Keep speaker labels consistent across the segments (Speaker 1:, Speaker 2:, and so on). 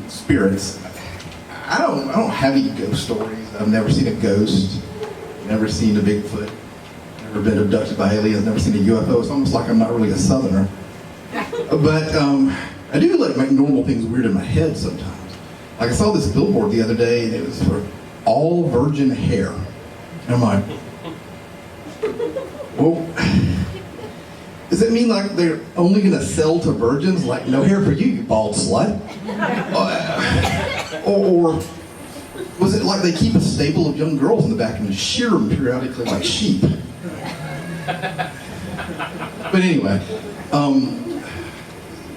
Speaker 1: spirits. I don't have any ghost stories. I've never seen a ghost, never seen a Bigfoot, never been abducted by aliens, never seen a UFO. It's almost like I'm not really a Southerner. But I do like make normal things weird in my head sometimes. Like I saw this billboard the other day, and it was for all virgin hair. And I'm like, well, does it mean like they're only going to sell to virgins? Like, no hair for you, you bald slut? Or was it like they keep a stable of young girls in the back and shear them periodically like sheep? But anyway,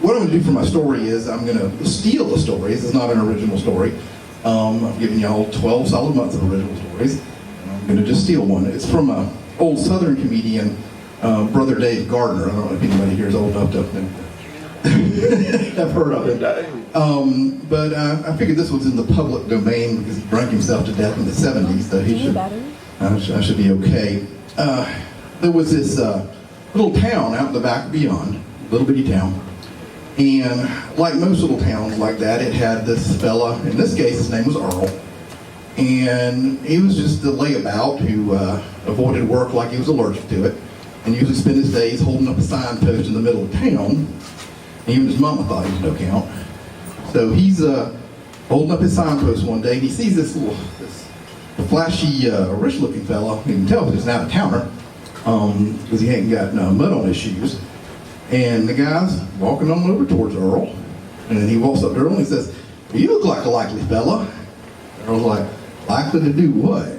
Speaker 1: what I'm going to do for my story is I'm going to steal a story. This is not an original story. I've given y'all 12 solid months of original stories. I'm going to just steal one. It's from an old Southern comedian, Brother Dave Gardner. I don't know if anybody here is old enough to have heard of it. But I figured this was in the public domain because he drank himself to death in the 70s, so I should be okay. There was this little town out in the back beyond, little bitty town. And like most little towns like that, it had this fella, in this case his name was Earl. And he was just a layabout who avoided work like he was allergic to it. And usually spent his days holding up a signpost in the middle of town. And even his mama thought he was no count. So he's holding up his signpost one day, and he sees this flashy, rich-looking fella. You can tell he's an out-of-towner because he ain't got mud on his shoes. And the guy's walking on over towards Earl, and he walks up to Earl and he says, "You look like a likely fella." Earl's like, "Likely to do what?"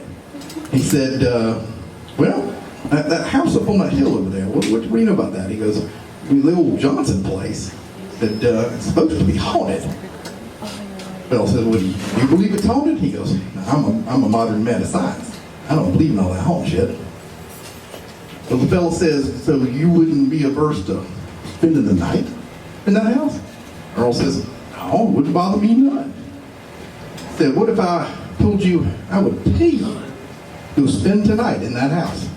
Speaker 1: He said, "Well, that house up on that hill over there, what do you know about that?" He goes, "The old Johnson place, that it's supposed to be haunted." Earl says, "Well, do you believe it's haunted?" He goes, I'm a modern man of science. I don't believe in all that haunt shit." So the fellow says, "So you wouldn't be averse to spending the night in that house?" Earl says, "No, it wouldn't bother me none." He said, "What if I told you I would pay you to spend tonight in that house?"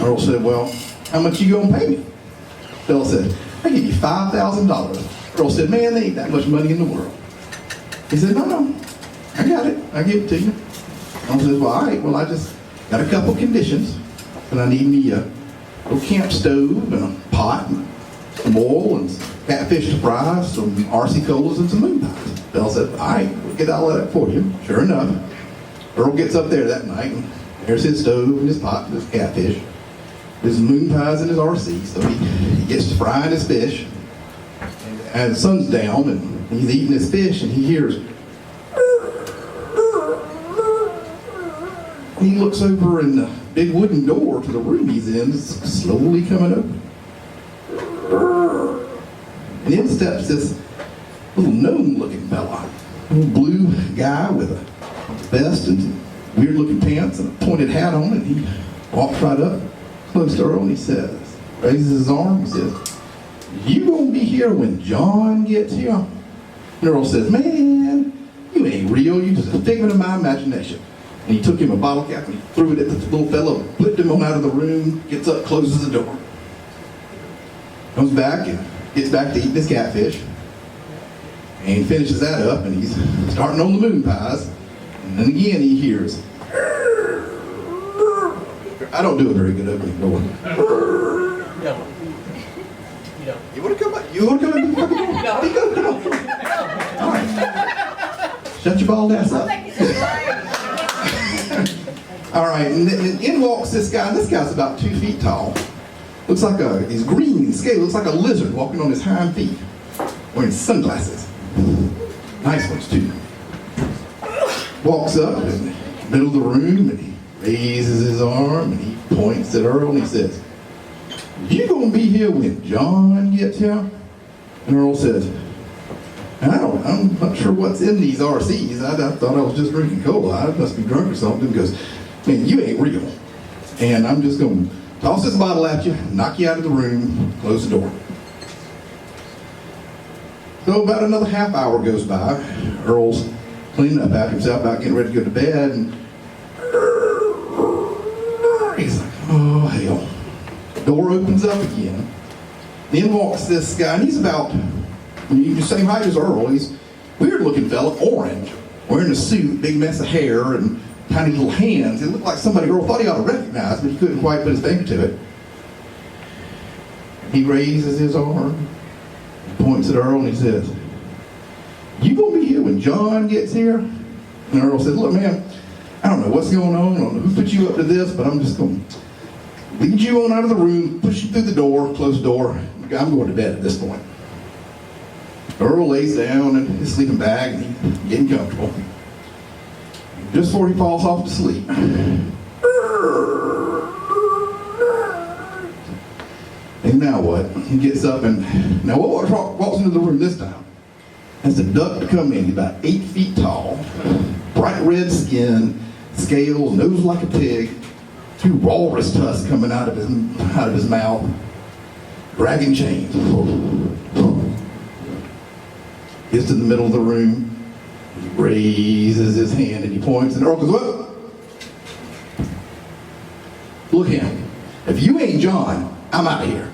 Speaker 1: Earl said, "Well, how much you gonna pay me?" The fellow said, "I give you $5,000. Earl said, "Man, there ain't that much money in the world." He said, No, I got it. I give it to you." Earl says, "Well, all right. Well, I just got a couple conditions. And I need me a little camp stove and a pot and some oil and some catfish to fry, some RC colas and some moon pies." Bill said, "All right, we'll get all of that for you." Sure enough, Earl gets up there that night, and there's his stove and his pot and his catfish, his moon pies and his RC. So he gets to frying his fish, and the sun's down, and he's eating his fish, and he hears. He looks over, and the big wooden door to the room he's in is slowly coming open. And in steps this little gnome-looking fella, a little blue guy with a vest and weird-looking pants and a pointed hat on, and he walks right up close to Earl, and he says, raises his arm, and says, "You gonna be here when John gets here?" And Earl says, "Man, you ain't real. You just a figment of my imagination." And he took him a bottle cap and he threw it at the little fellow, flipped him on out of the room, gets up, closes the door. Comes back and gets back to eating his catfish. And he finishes that up, and he's starting on the moon pies. And then again he hears. I don't do a very good opening door.
Speaker 2: No.
Speaker 1: You want to come back? You want to come back? No. Come on. All right. Shut your bald ass up. All right, and in walks this guy. This guy's about 2 feet tall. Looks like he's green and scaly. Looks like a lizard walking on his hind feet, wearing sunglasses. Nice ones too. Walks up in the middle of the room, and he raises his arm and he points at Earl and he says, "You gonna be here when John gets here?" And Earl says, I'm not sure what's in these RCs. I thought I was just drinking cola. I must be drunk or something, because, man, you ain't real. And I'm just going to toss this bottle at you, knock you out of the room, close the door. So about another half hour goes by. Earl's cleaning up after himself, about getting ready to go to bed, and he's like, "Oh, hell." The door opens up again. Then walks this guy, and he's about He's the same height as Earl. He's a weird-looking fella, orange, wearing a suit, big mess of hair, and tiny little hands. It looked like somebody Earl thought he ought to recognize, but he couldn't quite put his finger to it. He raises his arm, points at Earl, and he says, "You gonna be here when John gets here?" And Earl said, "Look, man, I don't know what's going on. I don't know who put you up to this, but I'm just going to lead you on out of the room, push you through the door, close the door. I'm going to bed at this point." Earl lays down in his sleeping bag and he's getting comfortable. Just before he falls off to sleep, and now what? He gets up and now what walks into the room this time? Has a duck to come in. He's about 8 feet tall, bright red skin, scales, nose like a pig, 2 walrus tusks coming out of his mouth, dragging chains. Gets to the middle of the room, he raises his hand and he points, and Earl goes, "What? Look here, if you ain't John, I'm out of here."